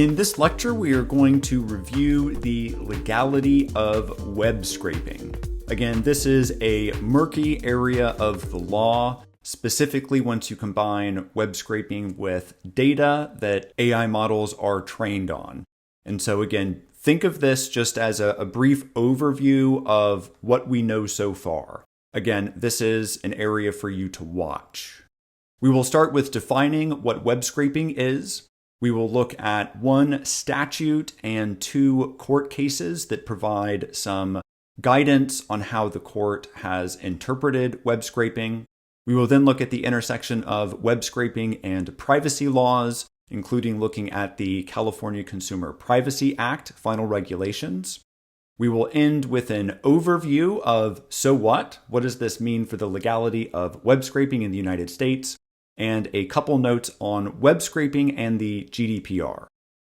In this lecture, we are going to review the legality of web scraping. Again, this is a murky area of the law, specifically once you combine web scraping with data that AI models are trained on. And so again, think of this just as a brief overview of what we know so far. Again, this is an area for you to watch. We will start with defining what web scraping is. We will look at one statute and two court cases that provide some guidance on how the court has interpreted web scraping. We will then look at the intersection of web scraping and privacy laws, including looking at the California Consumer Privacy Act final regulations. We will end with an overview of so what does this mean for the legality of web scraping in the United States, and a couple notes on web scraping and the GDPR.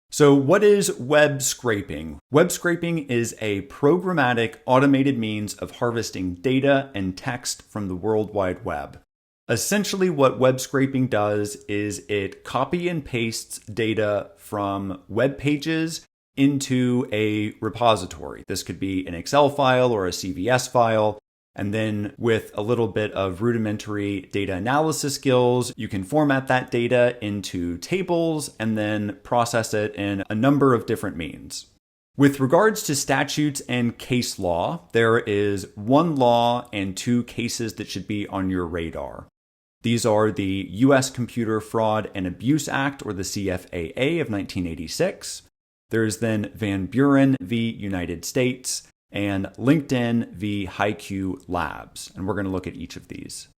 So what is web scraping? Web scraping is a programmatic automated means of harvesting data and text from the World Wide Web. Essentially what web scraping does is it copy and pastes data from web pages into a repository. This could be an Excel file or a CVS file. And then with a little bit of rudimentary data analysis skills, you can format that data into tables and then process it in a number of different means. With regards to statutes and case law, there is one law and two cases that should be on your radar. These are the U.S. Computer Fraud and Abuse Act, or the CFAA of 1986. There's then Van Buren v. United States, and LinkedIn v. HiQ Labs. And we're going to look at each of these.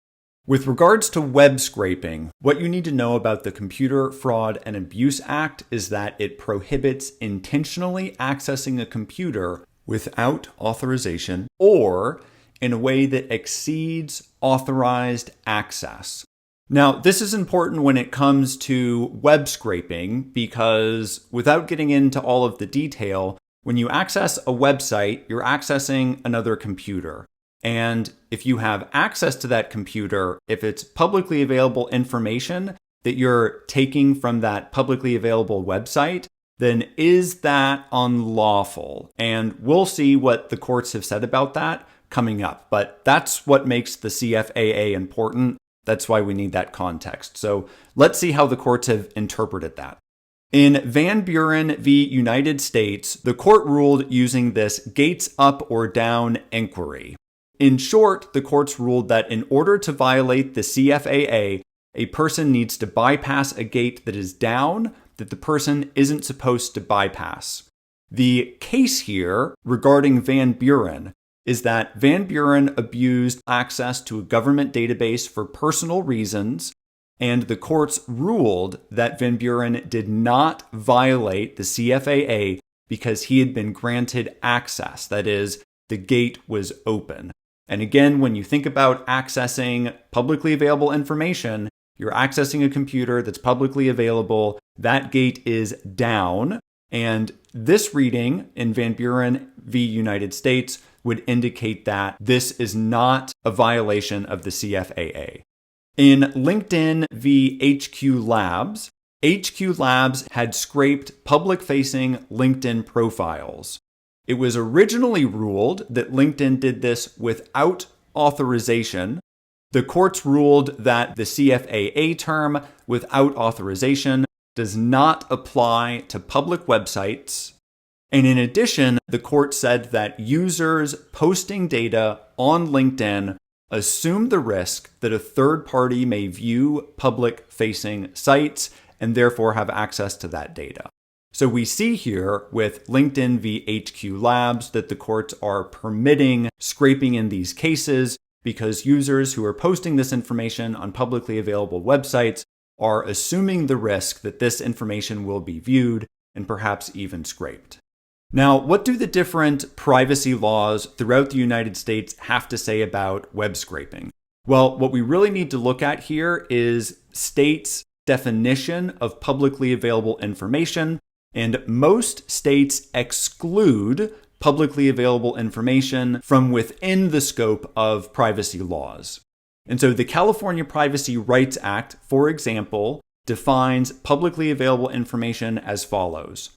With regards to web scraping, what you need to know about the Computer Fraud and Abuse Act is that it prohibits intentionally accessing a computer without authorization or in a way that exceeds authorized access. Now, this is important when it comes to web scraping because without getting into all of the detail, when you access a website, you're accessing another computer. And if you have access to that computer, if it's publicly available information that you're taking from that publicly available website, then is that unlawful? And we'll see what the courts have said about that coming up. But that's what makes the CFAA important. That's why we need that context. So let's see how the courts have interpreted that. In Van Buren v. United States, the court ruled using this gates up or down inquiry. In short, the courts ruled that in order to violate the CFAA, a person needs to bypass a gate that is down that the person isn't supposed to bypass. The case here regarding Van Buren is that Van Buren abused access to a government database for personal reasons, and the courts ruled that Van Buren did not violate the CFAA because he had been granted access. That is, the gate was open. And again, when you think about accessing publicly available information, you're accessing a computer that's publicly available. That gate is down. And this reading in Van Buren v. United States would indicate that this is not a violation of the CFAA. In LinkedIn v. HQ Labs, HQ Labs had scraped public-facing LinkedIn profiles. It was originally ruled that LinkedIn did this without authorization. The courts ruled that the CFAA term, without authorization, does not apply to public websites. And in addition, the court said that users posting data on LinkedIn assume the risk that a third party may view public-facing sites and therefore have access to that data. So we see here with LinkedIn v. HQ Labs that the courts are permitting scraping in these cases because users who are posting this information on publicly available websites are assuming the risk that this information will be viewed and perhaps even scraped. Now, what do the different privacy laws throughout the United States have to say about web scraping? Well, what we really need to look at here is states' definition of publicly available information, and most states exclude publicly available information from within the scope of privacy laws. And so the California Privacy Rights Act, for example, defines publicly available information as follows.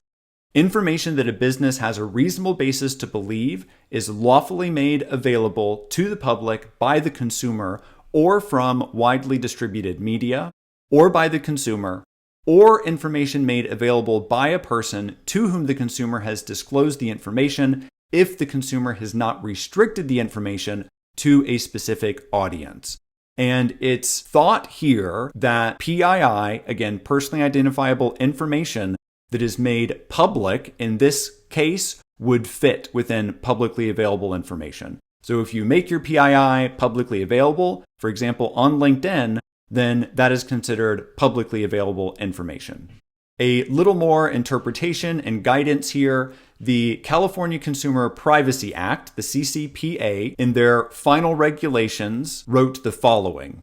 Information that a business has a reasonable basis to believe is lawfully made available to the public by the consumer or from widely distributed media, or by the consumer, or information made available by a person to whom the consumer has disclosed the information if the consumer has not restricted the information to a specific audience. And it's thought here that PII, again, personally identifiable information that is made public, in this case, would fit within publicly available information. So if you make your PII publicly available, for example, on LinkedIn, then that is considered publicly available information. A little more interpretation and guidance here. The California Consumer Privacy Act, the CCPA, in their final regulations wrote the following.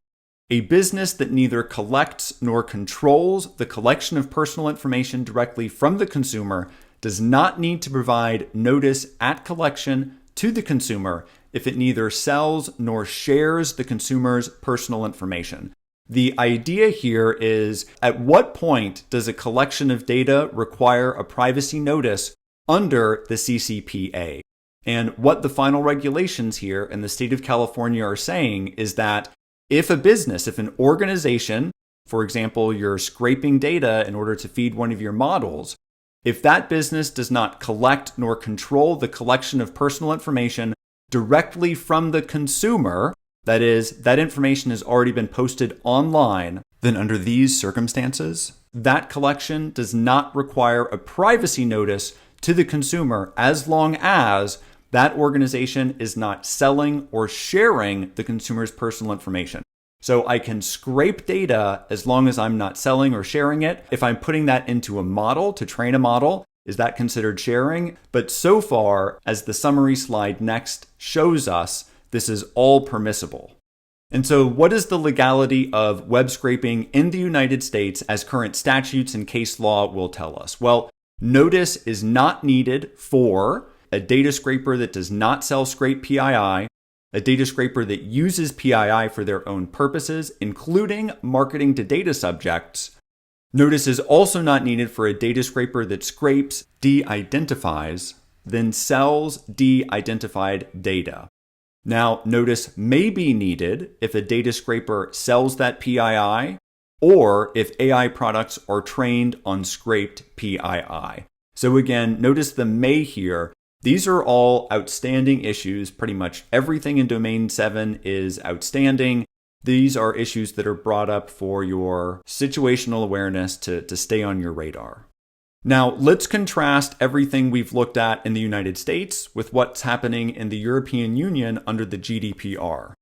A business that neither collects nor controls the collection of personal information directly from the consumer does not need to provide notice at collection to the consumer if it neither sells nor shares the consumer's personal information. The idea here is, at what point does a collection of data require a privacy notice under the CCPA? And what the final regulations here in the state of California are saying is that if an organization, for example, you're scraping data in order to feed one of your models, if that business does not collect nor control the collection of personal information directly from the consumer, that is, that information has already been posted online, then under these circumstances, that collection does not require a privacy notice to the consumer as long as that organization is not selling or sharing the consumer's personal information. So I can scrape data as long as I'm not selling or sharing it. If I'm putting that into a model to train a model, is that considered sharing? But so far, as the summary slide next shows us, this is all permissible. And so what is the legality of web scraping in the United States as current statutes and case law will tell us? Well, notice is not needed for a data scraper that does not sell scrape PII, a data scraper that uses PII for their own purposes, including marketing to data subjects. Notice is also not needed for a data scraper that scrapes, de-identifies, then sells de-identified data. Now, notice may be needed if a data scraper sells that PII or if AI products are trained on scraped PII. So again, notice the may here. These are all outstanding issues. Pretty much everything in Domain 7 is outstanding. These are issues that are brought up for your situational awareness to stay on your radar. Now, let's contrast everything we've looked at in the United States with what's happening in the European Union under the GDPR.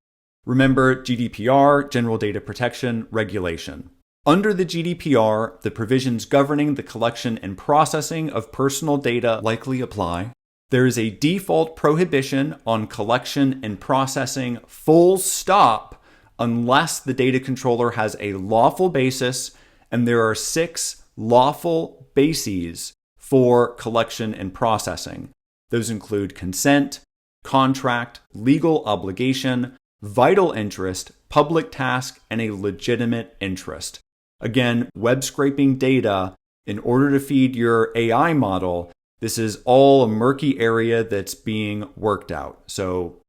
Remember, GDPR, General Data Protection Regulation. Under the GDPR, the provisions governing the collection and processing of personal data likely apply. There is a default prohibition on collection and processing full stop unless the data controller has a lawful basis, and there are 6 lawful bases for collection and processing. Those include consent, contract, legal obligation, vital interest, public task, and a legitimate interest. Again, web scraping data in order to feed your AI model, this is all a murky area that's being worked out. So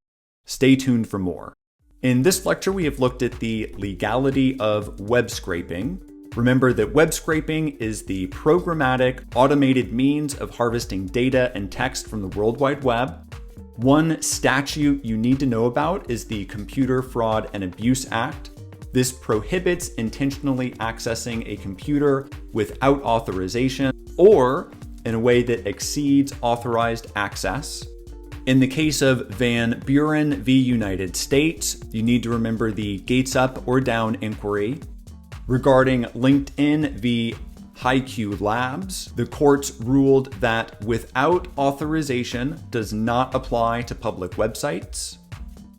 stay tuned for more. In this lecture, we have looked at the legality of web scraping. Remember that web scraping is the programmatic, automated means of harvesting data and text from the World Wide Web. One statute you need to know about is the Computer Fraud and Abuse Act. This prohibits intentionally accessing a computer without authorization or in a way that exceeds authorized access. In the case of Van Buren v. United States, you need to remember the gates up or down inquiry. Regarding LinkedIn v. HiQ Labs, the courts ruled that without authorization does not apply to public websites.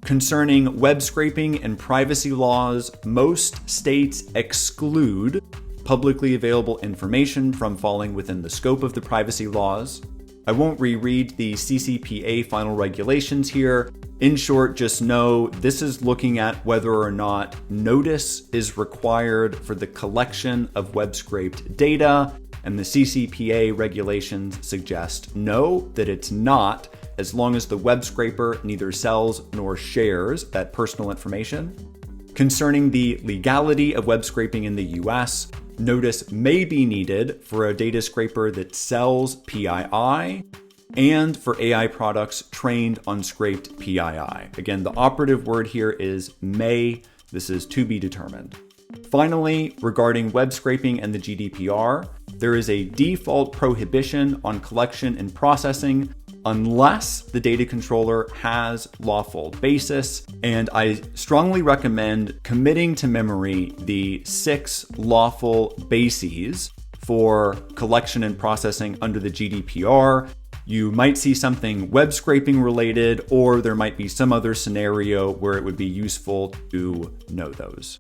Concerning web scraping and privacy laws, most states exclude publicly available information from falling within the scope of the privacy laws. I won't reread the CCPA final regulations here. In short, just know this is looking at whether or not notice is required for the collection of web scraped data, and the CCPA regulations suggest no, that it's not, as long as the web scraper neither sells nor shares that personal information. Concerning the legality of web scraping in the US, notice may be needed for a data scraper that sells PII and for AI products trained on scraped PII. Again, the operative word here is may. This is to be determined. Finally, regarding web scraping and the GDPR, there is a default prohibition on collection and processing unless the data controller has lawful basis. And I strongly recommend committing to memory the 6 lawful bases for collection and processing under the GDPR. You might see something web scraping related, or there might be some other scenario where it would be useful to know those.